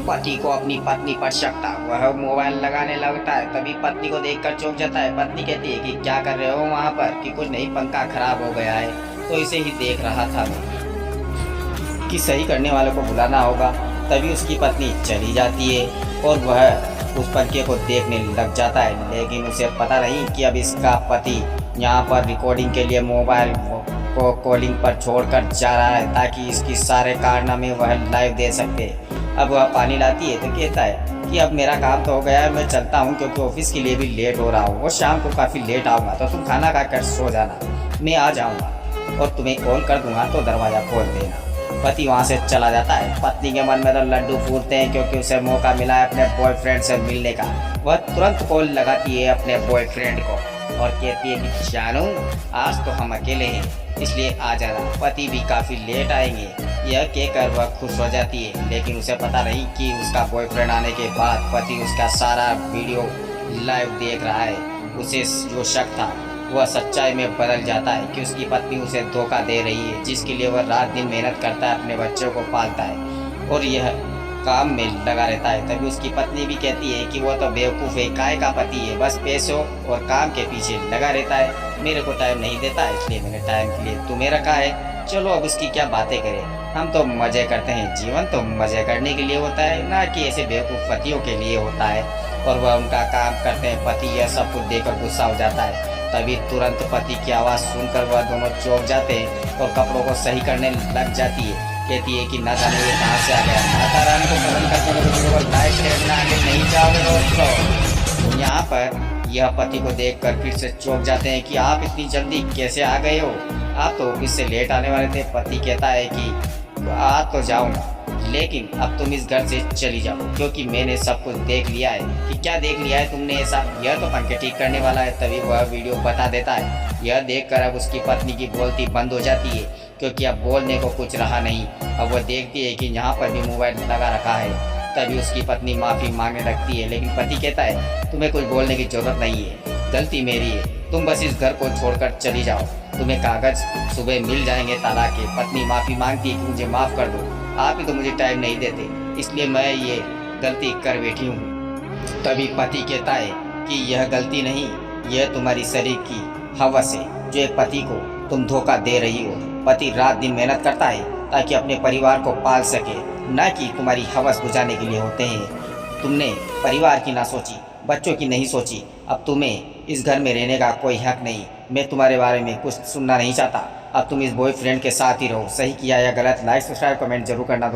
पति को अपनी पत्नी पर शक था। वह मोबाइल लगाने लगता है, तभी पत्नी को देखकर चौंक जाता है। पत्नी कहती है कि क्या कर रहे हो वहाँ पर? कि कुछ नहीं, पंखा खराब हो गया है तो इसे ही देख रहा था मैं, कि सही करने वालों को बुलाना होगा। तभी उसकी पत्नी चली जाती है और वह उस पंखे को देखने लग जाता है, लेकिन उसे पता नहीं कि अब इसका पति यहाँ पर रिकॉर्डिंग के लिए मोबाइल को कॉलिंग पर छोड़कर जा रहा है, ताकि इसकी सारे कारनामे वह लाइव दे सके। अब वह पानी लाती है तो कहता है कि अब मेरा काम तो हो गया है, मैं चलता हूँ, क्योंकि ऑफिस के लिए भी लेट हो रहा हूँ और शाम को काफ़ी लेट आऊँगा, तो तुम खाना खा कर सो जाना, मैं आ जाऊँगा और तुम्हें कॉल कर दूँगा तो दरवाज़ा खोल देना। पति वहाँ से चला जाता है। पत्नी के मन में तो लड्डू फूटते हैं, क्योंकि उसे मौका मिला है अपने बॉयफ्रेंड से मिलने का। वह तुरंत कॉल लगाती है अपने बॉयफ्रेंड को और कहती है कि जानू, आज तो हम अकेले हैं, इसलिए आ जाना, पति भी काफ़ी लेट आएंगे। यह कहकर वह खुश हो जाती है, लेकिन उसे पता नहीं कि उसका बॉयफ्रेंड आने के बाद पति उसका सारा वीडियो लाइव देख रहा है। उसे जो शक था वह सच्चाई में बदल जाता है कि उसकी पत्नी उसे धोखा दे रही है, जिसके लिए वह रात दिन मेहनत करता है, अपने बच्चों को पालता है और यह काम में लगा रहता है। तभी उसकी पत्नी भी कहती है कि वो तो बेवकूफ़ है, काय का पति है, बस पैसों और काम के पीछे लगा रहता है, मेरे को टाइम नहीं देता, इसलिए मैंने टाइम के लिए तुम्हें रखा है। चलो अब उसकी क्या बातें करें, हम तो मज़े करते हैं, जीवन तो मज़े करने के लिए होता है, ना कि ऐसे बेवकूफ़ पतियों के लिए होता है। और वह उनका काम करते हैं। पति यह सब कुछ देखकर गुस्सा हो जाता है। तभी तुरंत पति की आवाज़ सुनकर वह दोनों चौंक जाते हैं और कपड़ों को सही करने लग जाती है। कहती है कि न जाने ये कहाँ से आ गया, माता रानी को प्रसन्न करने में लाइट लेना आगे नहीं जाओगे दोस्तों। यहाँ पर यह पति को देखकर फिर से चौंक जाते हैं कि आप इतनी जल्दी कैसे आ गए हो, आप तो ऑफिस से लेट आने वाले थे। पति कहता है कि आज तो जाऊँगा, लेकिन अब तुम इस घर से चली जाओ, क्योंकि मैंने सब कुछ देख लिया है। कि क्या देख लिया है तुमने ऐसा? यह तो पंखे ठीक करने वाला है। तभी वह वीडियो बता देता है। यह देखकर अब उसकी पत्नी की बोलती बंद हो जाती है, क्योंकि अब बोलने को कुछ रहा नहीं। अब वह देखती है कि यहाँ पर भी मोबाइल लगा रखा है। तभी उसकी पत्नी माफ़ी मांगने लगती है, लेकिन पति कहता है तुम्हें कुछ बोलने की ज़रूरत नहीं है, गलती मेरी है, तुम बस इस घर को छोड़कर चली जाओ, तुम्हें कागज़ सुबह मिल जाएंगे ताला के। पत्नी माफ़ी मांगती है कि मुझे माफ़ कर दो, आप ही तो मुझे टाइम नहीं देते, इसलिए मैं ये गलती कर बैठी हूँ। तभी पति कहता है कि यह गलती नहीं, यह तुम्हारी शरीर की हवस है, जो एक पति को तुम धोखा दे रही हो। पति रात दिन मेहनत करता है ताकि अपने परिवार को पाल सके, न कि तुम्हारी हवस बुझाने के लिए होते हैं। तुमने परिवार की ना सोची, बच्चों की नहीं सोची, अब तुम्हें इस घर में रहने का कोई हक नहीं। मैं तुम्हारे बारे में कुछ सुनना नहीं चाहता, अब तुम इस बॉयफ्रेंड के साथ ही रहो। सही किया या गलत, लाइक सब्सक्राइब कमेंट जरूर करना।